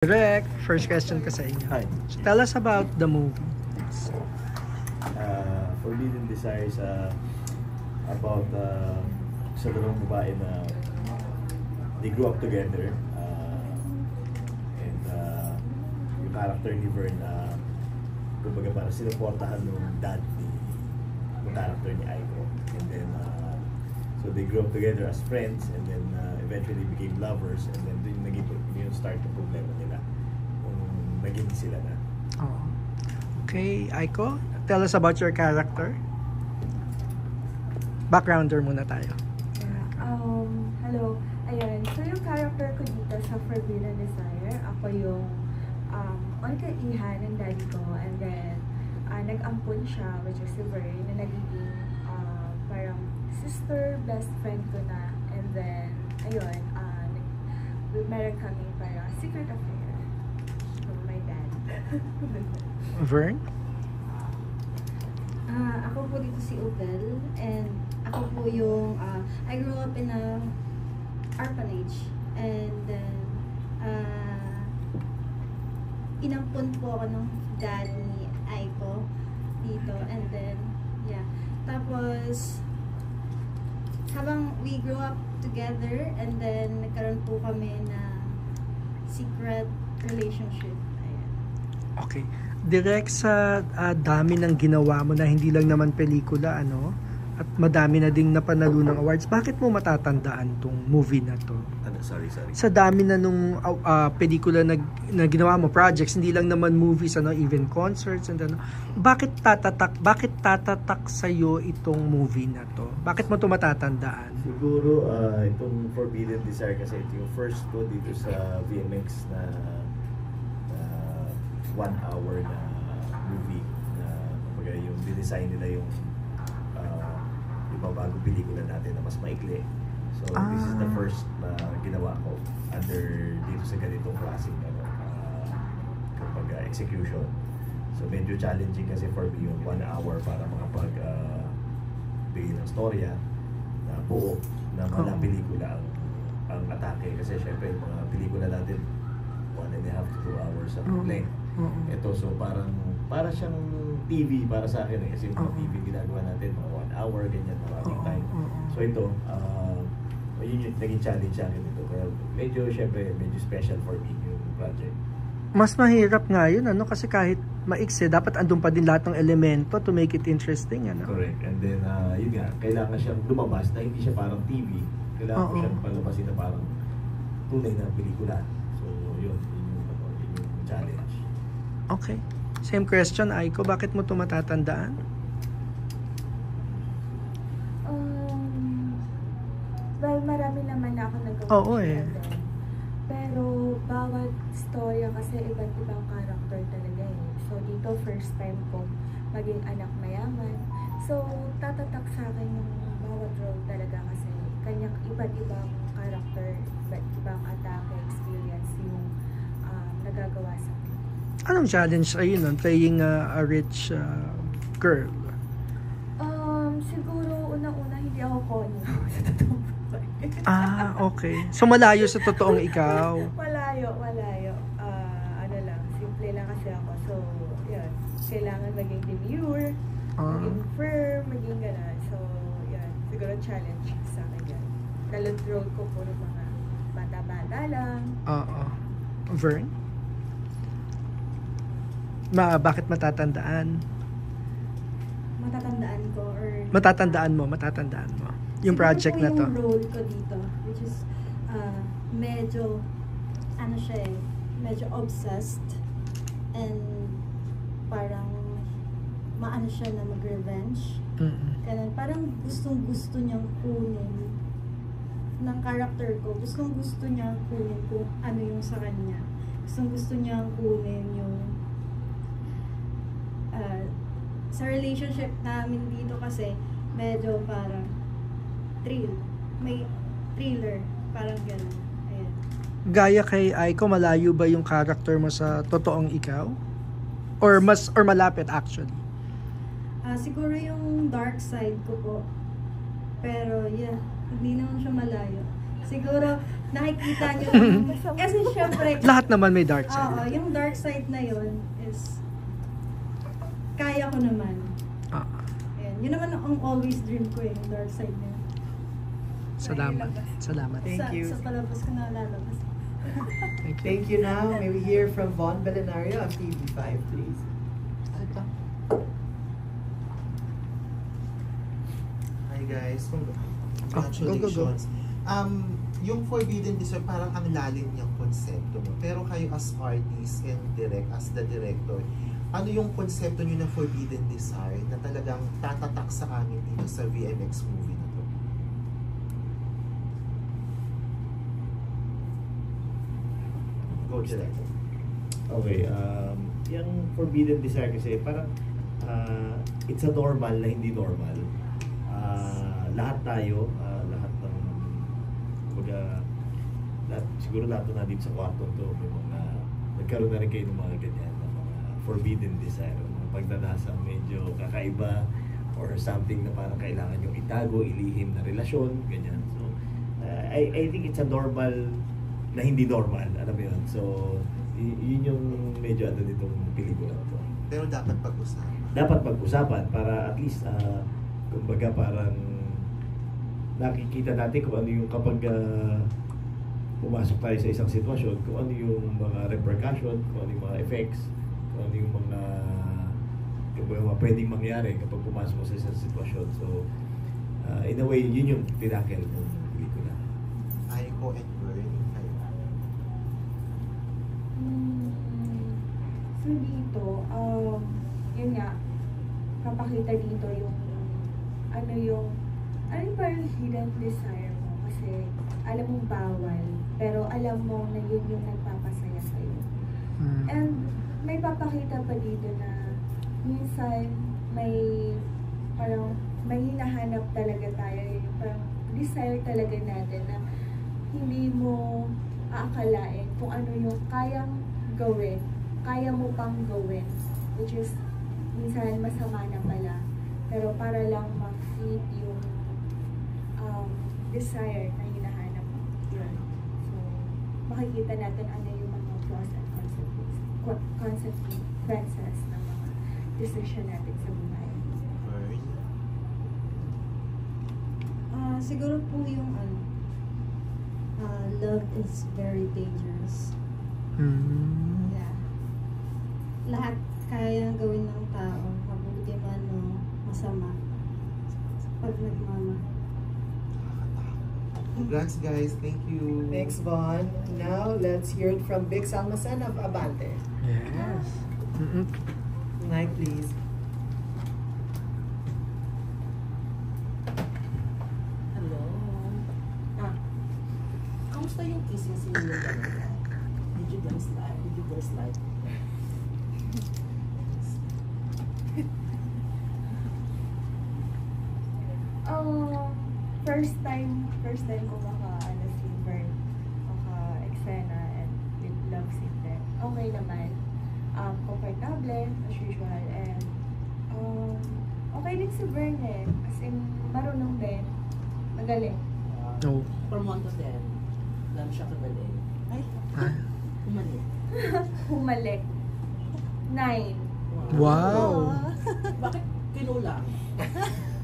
Direct, first question ko sa inyo. Hi. So tell us about the movie. Forbidden Desires about sa dalawang babae na they grew up together and yung character ni Vern kumbaga parang sinuportahan ng dad yung character ni Aiko, and then so they grew up together as friends and then eventually became lovers, and then naging yung start ng problema nila naging sila na. Oh. Okay, Aiko, tell us about your character. Backgrounder muna tayo. Hello. Ayan, so yung character ko dito sa Forbidden Desire, ako yung on-kaihan ng daddy ko, and then nag-ampon siya, which is si Vern, na nagiging parang sister, best friend ko na, and then ayun, meron kami parang secret affair. So my dad. Vern? Ako po dito si Opel, and ako po yung I grew up in a orphanage, and then inampun po ako ng dad ni Aiko dito, and then yeah, tapos habang we grew up together, and then nagkaroon po kami na secret relationship. Ayan. Okay. Direct sa dami ng ginawa mo na hindi lang naman pelikula, ano? At madami na ding napanalo ng awards. Bakit mo matatandaan tong movie na to? Sorry. Sa dami na nung pelikula na ginawa mo, projects, hindi lang naman movies, ano, even concerts, and ano. Bakit tatatak sa'yo itong movie na to? Bakit mo to matatandaan? Siguro itong Forbidden Desire kasi ito yung first ko dito sa VMX na 1 hour na movie na kumbaga yung dinesign nila yung bagong pelikula natin na mas maikli. So this is the first na ginawa ko under dito sa ganitong klaseng kumbaga execution. So medyo challenging kasi for me yung 1 hour para makapag bigay ng storya na buo na mga pelikula ang atake, kasi syempre yung mga pelikula natin 1.5 to 2 hours ang length. Ito, so para siyang TV para sa akin kasi yung mga TV ginagawa natin mga 1 hour, ganyan, maraming time. So ito, yun yung naging challenge sa akin ito. Kaya medyo special for me yung project. Mas mahirap nga yun, ano? Kasi kahit maiksi, dapat andun pa din lahat ng elemento to make it interesting, ano? Correct. And then, yun nga, kailangan siyang lumabas na hindi siya parang TV. Kailangan ko siyang palabasin na parang tunay na pelikula. So, yun yung challenge. Okay. Same question, Aiko. Bakit mo ito matatandaan? Well, marami naman na ako nagawa. Oo eh. Pero bawat storya kasi iba't ibang character talaga eh. So dito first time ko maging anak mayaman. So tatatak sa akin yung bawat role talaga kasi kanyang iba't ibang character, iba't ibang atake experience yung nagagawa sa akin. Anong challenge sa'yo nun, playing a rich girl? Siguro unang-una hindi ako konyo. Okay. So malayo sa totoong ikaw. Malayo. Ano lang, simple lang kasi ako. So, yun. Kailangan maging demure, maging firm, maging gano'n. So, yun. Siguro challenge sa akin yan. Talent road ko puro mga bata-bata lang. Vern? Bakit matatandaan? Matatandaan ko, or Matatandaan mo. Yung project na to. Yung role ko dito, which is medyo ano siya eh, medyo obsessed, and parang maano siya na mag-revenge. Ganun, parang gustong-gusto niyang kunin ng character ko. Gustong-gusto niyang kunin kung ano yung sa kanya. Gustong-gusto niyang kunin yung sa relationship namin dito kasi medyo parang may thriller, parang gano'n. Ayan. Gaya kay Aiko, malayo ba yung character mo sa totoong ikaw? Or malapit actually? Siguro yung dark side ko po. Pero yeah, hindi naman siya malayo. Siguro, nakikita nyo yung, kasi syempre, Lahat naman may dark oo, side. yung dark side na yun is, kaya ko naman. Ah, Ayan, yun naman ang always dream ko yung dark side niya. salamat. Salamat. Thank you. Sa palabas ko na lalabas. Thank you. Thank you now. May we hear from Von Belenario on TV5, please. Hi guys. Go, go, Congratulations. Yung Forbidden Desire, parang ang lalim niyang konsepto mo. Pero kayo as artist and as the director, ano yung konsepto niyo ng Forbidden Desire na talagang tatatak sa amin dito sa VMX movie na to? Go, director. Okay, yung Forbidden Desire kasi parang it's a normal na hindi normal. Lahat tayo, lahat ng siguro lahat na dito sa kwarto to, may mga nagkaroon na rin kayo ng mga ganyan, ng mga forbidden desire, mga pagdadasang medyo kakaiba or something na parang kailangan yung itago, ilihim na relasyon, ganyan. So, I think it's a normal na hindi normal, alam mo yun. So, yun yung medyo ano nitong pelikula to. Pero dapat pag-usapan. Dapat pag-usapan para at least, kumbaga parang nakikita natin kung ano yung kapag pumasok tayo sa isang sitwasyon, kung ano yung mga repercussion, kung ano yung mga effects, kung ano yung mga pwedeng mangyari kapag pumasok mo sa isang sitwasyon. So, in a way, yun yung tinakel ng pelikula. Aiko and Vern, kayo. So dito, yun nga, kapakita dito yung ano yung parang hidden desire mo kasi alam mong bawal pero alam mo na yun yung nagpapasaya sa'yo. And may papakita pa dito na minsan may parang may hinahanap talaga tayo, yung parang desire talaga natin na hindi mo aakalain kung ano yung kayang gawin, kaya mo pang gawin, which is minsan masama na pala, pero para lang ma-fit yung desire na hinahanap mo. Yun. So, makikita natin ano yung mga flaws and consequences ng mga decision natin sa buhay. Vern. Siguro po yung love is very dangerous. Yeah. Lahat kaya gawin ng tao, mabuti man o masama. Pag nagmama. Congrats guys, thank you. Thanks, Von. Now, let's hear it from Big Salmasan of Abante. Yes. Night, please. Hello. Kamusta yung kissing scene niyo dalawa? Did you guys like? First time ko si Vern, eksena and with love scene din. Okay naman. Comfortable, as usual. And okay din si Vern eh. As in, marunong din. Magaling. No. From 1 to 10, alam siya kagaling. Ay, humalik. Humalik. 9. Wow. Bakit kinulang?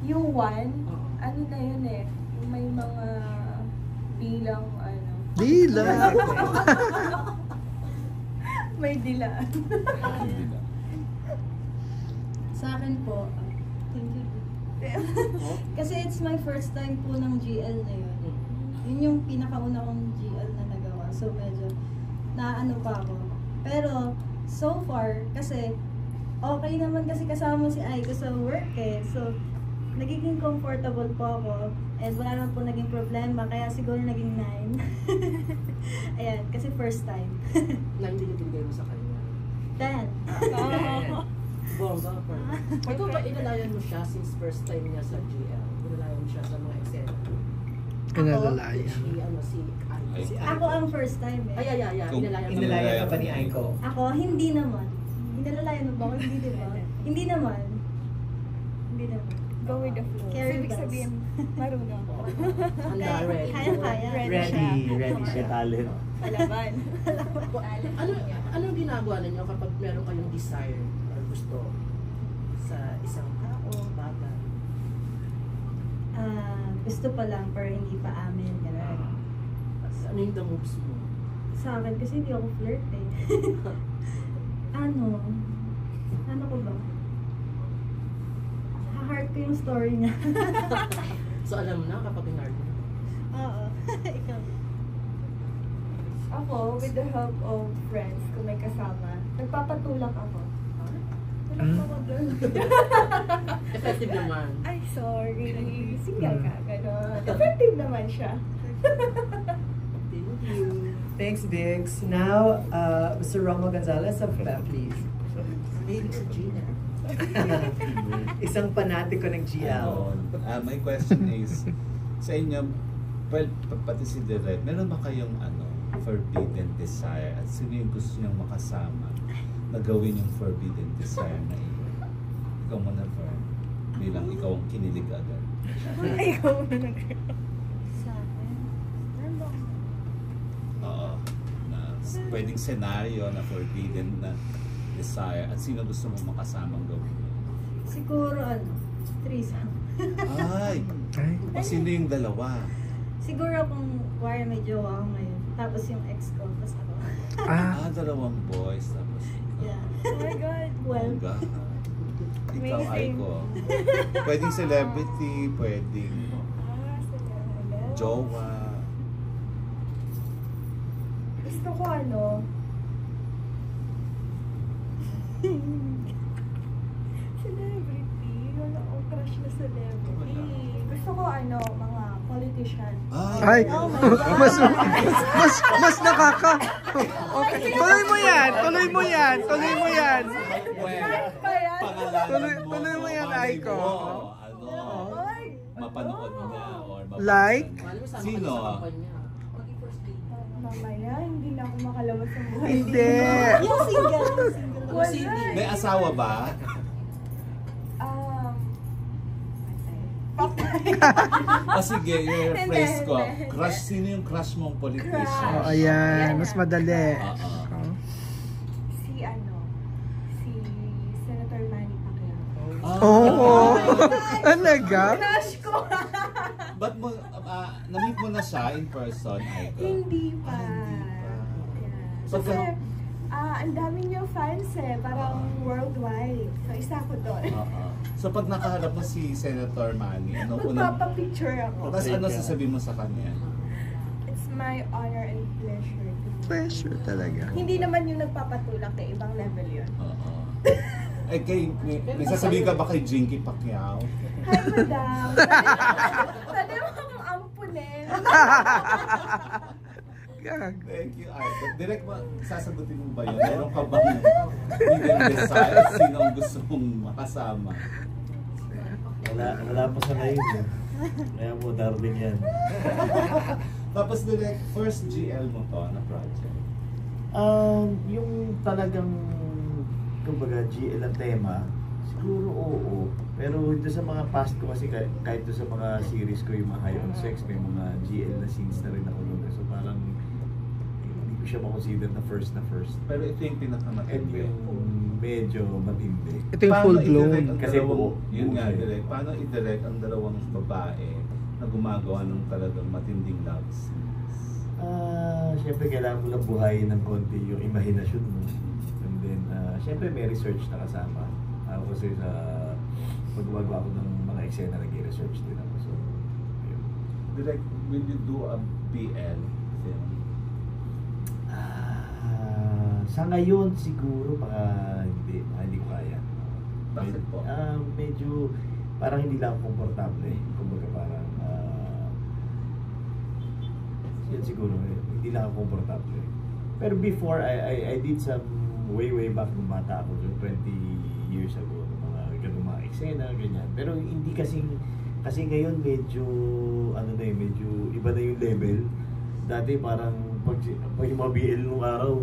Yung 1, ano na yun eh. May mga bilang Dila. may dilaan. Sa akin po, thank you. Kasi it's my first time po ng GL na yun. Yun yung pinakauna kong GL na nagawa. So medyo naano pa ako. Pero so far, kasi okay naman kasi kasama si Aiko sa work eh. So nagiging comfortable po ako. And wala naman po naging problema. Kaya siguro naging 9. Ayan, kasi first time. Na hindi nabigay mo sa kanya. 10. Bongga pa. Ikaw ba inalayan mo siya since first time niya sa GL? Inalayan mo siya sa mga eksena? Pinalalayan. Si Ako ang first time eh. Ay. Inalayan ka ba ni Aiko? Ako, hindi naman. Inalalayan mo ba ako? Hindi, diba? Hindi naman. Go with the flow. Carry Ibig bus. sabihin, marunong ako. Handa, ready. Kaya. Ready siya, talent. Palaban. Ano ginagawa ninyo kapag meron kayong desire or gusto sa isang tao, bagay? Gusto pa lang pero hindi pa amin. Ganun. Ano yung the moves mo? Sa akin kasi hindi ako flirt eh. Ano ko ba? Ha-heart ko yung story niya. So alam mo na kapag in-art mo? Oo. Ikaw. Ako, with the help of friends, kung may kasama, nagpapatulak ako. Effective naman. Ay, sorry. Single ka, gano'n. Effective naman siya. Thank you. Thanks, Biggs. Now, Mr. Romo Gonzalez of PEP, please. Maybe sa Gina. Isang panatiko ng GL. My question is, sa inyo, pati si Direk, meron ba kayong forbidden desire at sino yung gusto niyong makasama na gawin yung forbidden desire na iyo? Ikaw muna, Fern. Bilang ikaw ang kinilig agad. Ikaw na nag- Sa akin. Nandun. Oo. Na pwedeng scenario na forbidden na desire at sino gusto mong makasamang gawin yun? Siguro threesome. Ay! O sino yung dalawa? Siguro kung wire may jowa ako ngayon. Tapos yung ex ko, tapos ako. Dalawang boys tapos Yeah. Oh my God. Well, Bongga. Ikaw, Amazing. Aiko. Pwedeng celebrity, pwedeng jowa. Gusto ko celebrity. Wala akong crush na celebrity. Gusto ko mga politician. Ay, Oh my God. mas nakaka. Okay. Tuloy mo yan. Pa yan? Tuloy mo yan, Aiko. Oy! Mapanood niya or mapanood Like? niya. Alam mo, sama Sino? ka sa kampanya. Mamaya, hindi na ako makalabas ng buhay. Hindi. Yung single. Wala. May asawa ba? O sige, i-rephrase ko. Crush, sino yung crush mong politician? Oh, ayan, mas madali. Oo. Si Senator Manny Pacquiao. Oo. Talaga? Crush ko! Ba't mo, na-meet mo na siya in person, Aiko? Hindi pa. Hindi pa. Yeah. So, Kasi, ang dami niyo fans parang worldwide. So, isa ako doon. Oo. So pag nakaharap mo si Senator Manny, ano unang... Magpapapicture ako. Tapos ano sasabihin mo sa kanya? It's my honor and pleasure. Pressure talaga. Hindi naman yung nagpapatulak kay ibang level yun. Oo. May sasabihin ka ba kay Jinky Pacquiao? Hi, madam. Pwede mo akong ampunin. Thank you, Aiko. Direct mo, sasagutin mo ba yun? Meron ka bang hidden desire? Sino ang gusto mong makasama? Wala pa sa ngayon eh. Kaya po, darling yan. Tapos direct, first GL mo to na project? Yung talagang, kumbaga, GL ang tema, siguro oo. Pero ito sa mga past ko kasi kahit ito sa mga series ko, yung mga High on Sex, may mga GL na scenes na rin ako doon. So parang, hindi ko siya makonsider na first. Pero ito yung Ito pinakamatindi. yung medyo matindi. Ito yung full blown. Kasi buo. yun nga, direct. Paano i-direct ang dalawang babae na gumagawa ng talagang matinding love scenes? Siyempre kailangan mo lang buhayin ng konti yung imahinasyon mo. And then, siyempre may research na kasama. Ako kasi sa pag-gumagawa ko ng mga eksena, nag-research din ako. So, yun. Direct, will you do a BL film? Sa ngayon siguro hindi ko kaya. Bakit po? Medyo parang hindi lang ako komportable. Kumbaga parang yan siguro hindi lang ako komportable. Pero before I did some way back nung bata ako, so 20 years ago, mga eksena ganyan. Pero hindi kasi ngayon medyo medyo iba na yung level. Dati parang pag yung mga BL nung araw,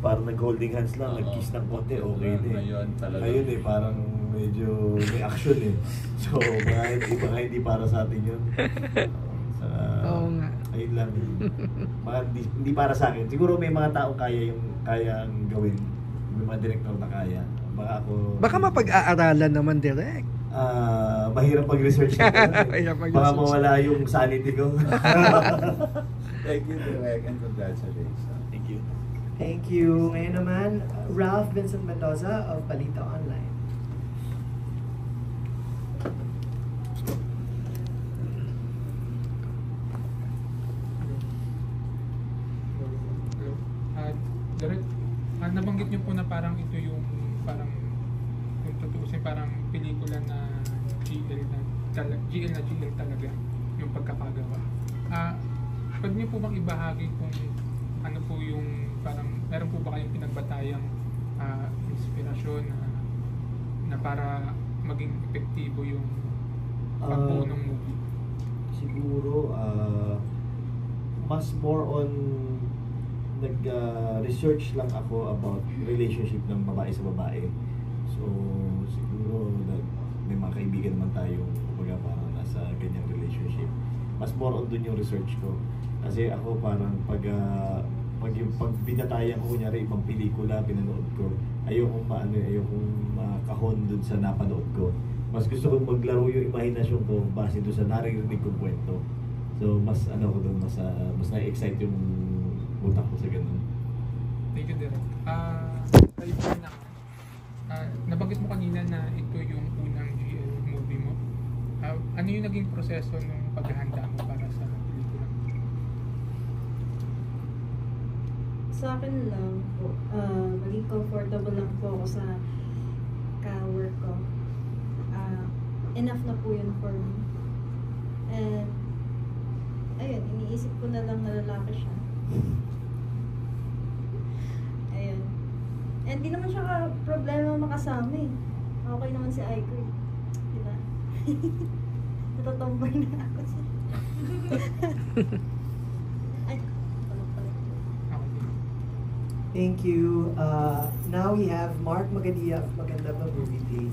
parang nag-holding hands lang, nag-kiss ng konti, okay na eh. Ngayon talaga. Ngayon eh, parang medyo may action eh. So, mga hindi para sa atin yun. Oo nga. Ayun lang. Hindi para sa akin. Siguro may mga taong kayang gawin. May mga director na kaya. Baka mapag-aaralan naman direct. Mahirap mag-research na Mahirap mag-research. baka mawala yung sanity ko. Thank you, Direk, and congratulations. Thank you. Thank you. Ngayon naman, Ralph Vincent Mendoza of Balita Online. Direct, nabanggit niyo po na parang ito yung parang kung tutuusin parang pelikula na GL na GL talaga yung pagkakagawa. Pwede niyo po bang ibahagi kung ano po yung parang meron po ba kayong pinagbatayang inspirasyon na para maging epektibo yung pagbuo ng movie? Siguro mas more on nag-research lang ako about relationship ng babae sa babae. So, siguro may mga kaibigan naman tayo kumbaga parang nasa ganyang relationship. Mas more on dun yung research ko. Kasi ako parang pag binatayan ko kunyari ibang pelikula, pinanood ko, ayokong makahon dun sa napanood ko. Mas gusto kong maglaro yung imahinasyon ko base dun sa naririnig kong kwento. So, mas ko dun, mas na-excite yung utak ko sa ganun. Thank you, Direk. Kayo po na, nabanggit mo kanina na ito yung unang GL movie mo. Ano yung naging proseso nung paghahanda mo para sa pelikula? Sa akin lang po, maging comfortable lang po ako sa ka-work ko. Enough na po yun for me. And, ayun, iniisip ko na lang na lalaki siya. Ayun. And di naman siya problema makasama eh. Okay naman si Aiko eh. Diba? Natatomboy na ako siya. Ay, pala. Thank you. Now we have Mark Magadia of Maganda Ba Movie Days.